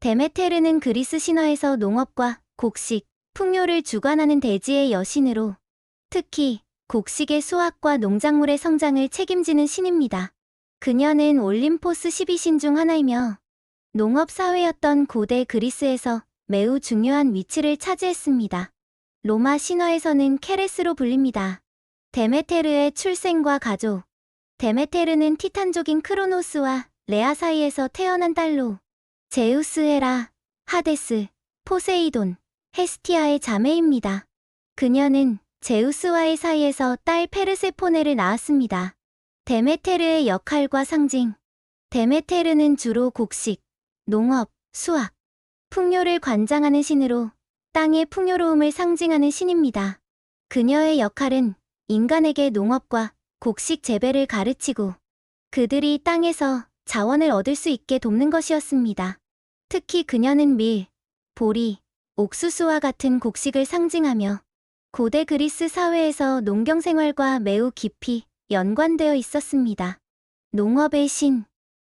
데메테르는 그리스 신화에서 농업과 곡식, 풍요를 주관하는 대지의 여신으로 특히 곡식의 수확과 농작물의 성장을 책임지는 신입니다. 그녀는 올림포스 12신 중 하나이며 농업 사회였던 고대 그리스에서 매우 중요한 위치를 차지했습니다. 로마 신화에서는 케레스로 불립니다. 데메테르의 출생과 가족. 데메테르는 티탄족인 크로노스와 레아 사이에서 태어난 딸로 제우스, 헤라, 하데스, 포세이돈, 헤스티아의 자매입니다. 그녀는 제우스와의 사이에서 딸 페르세포네를 낳았습니다. 데메테르의 역할과 상징. 데메테르는 주로 곡식, 농업, 수확, 풍요를 관장하는 신으로 땅의 풍요로움을 상징하는 신입니다. 그녀의 역할은 인간에게 농업과 곡식 재배를 가르치고 그들이 땅에서 자원을 얻을 수 있게 돕는 것이었습니다. 특히 그녀는 밀, 보리, 옥수수와 같은 곡식을 상징하며 고대 그리스 사회에서 농경 생활과 매우 깊이 연관되어 있었습니다. 농업의 신.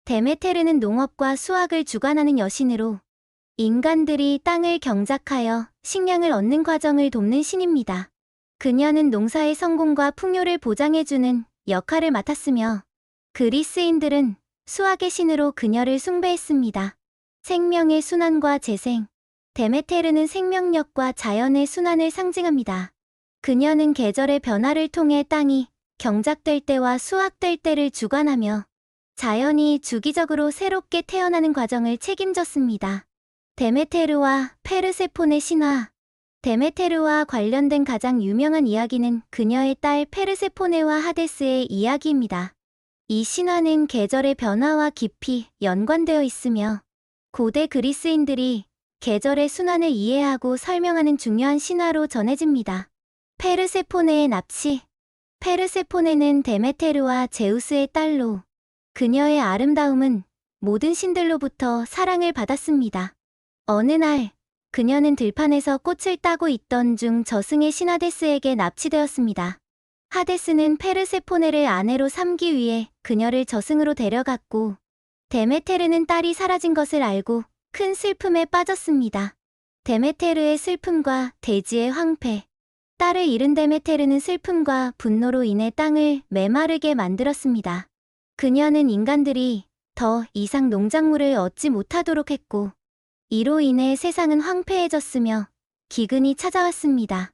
데메테르는 농업과 수확을 주관하는 여신으로 인간들이 땅을 경작하여 식량을 얻는 과정을 돕는 신입니다. 그녀는 농사의 성공과 풍요를 보장해주는 역할을 맡았으며 그리스인들은 수확의 신으로 그녀를 숭배했습니다. 생명의 순환과 재생. 데메테르는 생명력과 자연의 순환을 상징합니다. 그녀는 계절의 변화를 통해 땅이 경작될 때와 수확될 때를 주관하며 자연이 주기적으로 새롭게 태어나는 과정을 책임졌습니다. 데메테르와 페르세포네 신화. 데메테르와 관련된 가장 유명한 이야기는 그녀의 딸 페르세포네와 하데스의 이야기입니다. 이 신화는 계절의 변화와 깊이 연관되어 있으며 고대 그리스인들이 계절의 순환을 이해하고 설명하는 중요한 신화로 전해집니다. 페르세포네의 납치. 페르세포네는 데메테르와 제우스의 딸로 그녀의 아름다움은 모든 신들로부터 사랑을 받았습니다. 어느 날 그녀는 들판에서 꽃을 따고 있던 중 저승의 신 하데스에게 납치되었습니다. 하데스는 페르세포네를 아내로 삼기 위해 그녀를 저승으로 데려갔고 데메테르는 딸이 사라진 것을 알고 큰 슬픔에 빠졌습니다. 데메테르의 슬픔과 대지의 황폐. 딸을 잃은 데메테르는 슬픔과 분노로 인해 땅을 메마르게 만들었습니다. 그녀는 인간들이 더 이상 농작물을 얻지 못하도록 했고 이로 인해 세상은 황폐해졌으며 기근이 찾아왔습니다.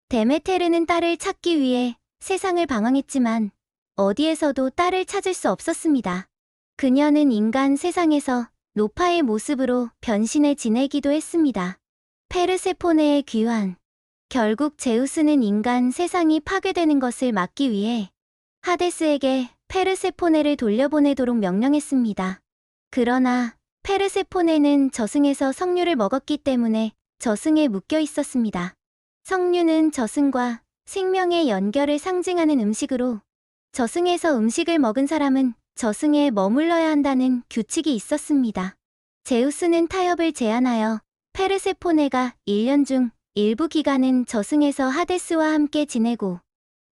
데메테르는 딸을 찾기 위해 세상을 방황했지만 어디에서도 딸을 찾을 수 없었습니다. 그녀는 인간 세상에서 노파의 모습으로 변신해 지내기도 했습니다. 페르세포네의 귀환. 결국 제우스는 인간 세상이 파괴되는 것을 막기 위해 하데스에게 페르세포네를 돌려보내도록 명령했습니다. 그러나 페르세포네는 저승에서 석류를 먹었기 때문에 저승에 묶여 있었습니다. 석류는 저승과 생명의 연결을 상징하는 음식으로 저승에서 음식을 먹은 사람은 저승에 머물러야 한다는 규칙이 있었습니다. 제우스는 타협을 제안하여 페르세포네가 1년 중 일부 기간은 저승에서 하데스와 함께 지내고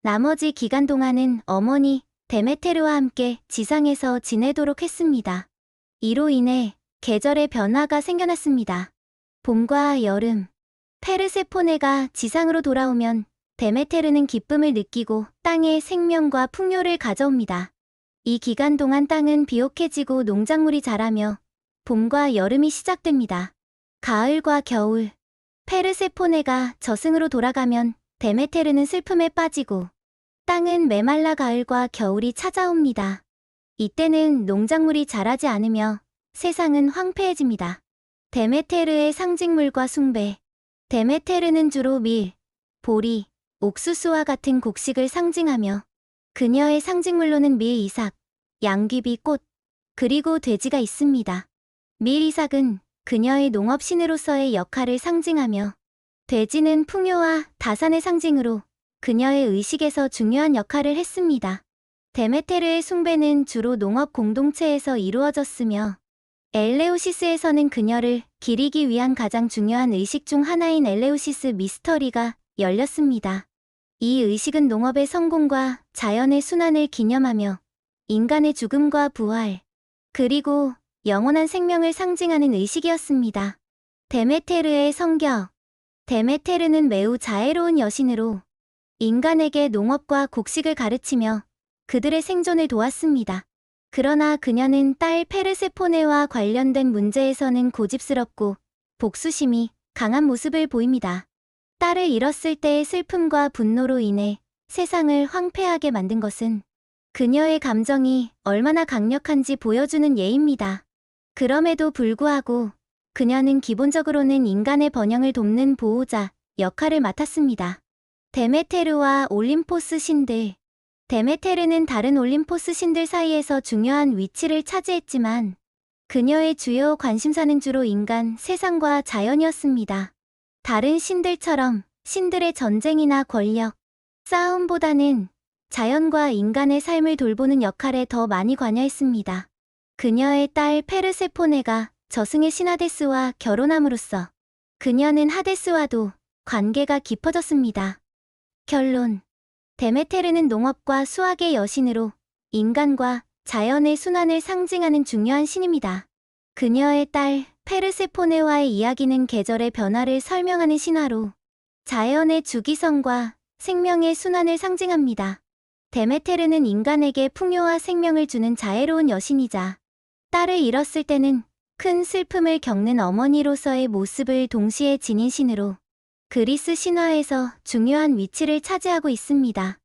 나머지 기간 동안은 어머니 데메테르와 함께 지상에서 지내도록 했습니다. 이로 인해 계절의 변화가 생겨났습니다. 봄과 여름. 페르세포네가 지상으로 돌아오면 데메테르는 기쁨을 느끼고 땅에 생명과 풍요를 가져옵니다. 이 기간 동안 땅은 비옥해지고 농작물이 자라며 봄과 여름이 시작됩니다. 가을과 겨울. 페르세포네가 저승으로 돌아가면 데메테르는 슬픔에 빠지고 땅은 메말라 가을과 겨울이 찾아옵니다. 이때는 농작물이 자라지 않으며 세상은 황폐해집니다. 데메테르의 상징물과 숭배. 데메테르는 주로 밀, 보리, 옥수수와 같은 곡식을 상징하며 그녀의 상징물로는 밀 이삭, 양귀비 꽃, 그리고 돼지가 있습니다. 밀 이삭은 그녀의 농업신으로서의 역할을 상징하며 돼지는 풍요와 다산의 상징으로 그녀의 의식에서 중요한 역할을 했습니다. 데메테르의 숭배는 주로 농업 공동체에서 이루어졌으며 엘레우시스에서는 그녀를 기리기 위한 가장 중요한 의식 중 하나인 엘레우시스 미스터리가 열렸습니다. 이 의식은 농업의 성공과 자연의 순환을 기념하며 인간의 죽음과 부활, 그리고 영원한 생명을 상징하는 의식이었습니다. 데메테르의 성격. 데메테르는 매우 자애로운 여신으로 인간에게 농업과 곡식을 가르치며 그들의 생존을 도왔습니다. 그러나 그녀는 딸 페르세포네와 관련된 문제에서는 고집스럽고 복수심이 강한 모습을 보입니다. 딸을 잃었을 때의 슬픔과 분노로 인해 세상을 황폐하게 만든 것은 그녀의 감정이 얼마나 강력한지 보여주는 예입니다. 그럼에도 불구하고 그녀는 기본적으로는 인간의 번영을 돕는 보호자 역할을 맡았습니다. 데메테르와 올림포스 신들. 데메테르는 다른 올림포스 신들 사이에서 중요한 위치를 차지했지만 그녀의 주요 관심사는 주로 인간, 세상과 자연이었습니다. 다른 신들처럼 신들의 전쟁이나 권력, 싸움보다는 자연과 인간의 삶을 돌보는 역할에 더 많이 관여했습니다. 그녀의 딸 페르세포네가 저승의 신 하데스와 결혼함으로써 그녀는 하데스와도 관계가 깊어졌습니다. 결론. 데메테르는 농업과 수확의 여신으로 인간과 자연의 순환을 상징하는 중요한 신입니다. 그녀의 딸 페르세포네와의 이야기는 계절의 변화를 설명하는 신화로 자연의 주기성과 생명의 순환을 상징합니다. 데메테르는 인간에게 풍요와 생명을 주는 자애로운 여신이자 딸을 잃었을 때는 큰 슬픔을 겪는 어머니로서의 모습을 동시에 지닌 신으로 그리스 신화에서 중요한 위치를 차지하고 있습니다.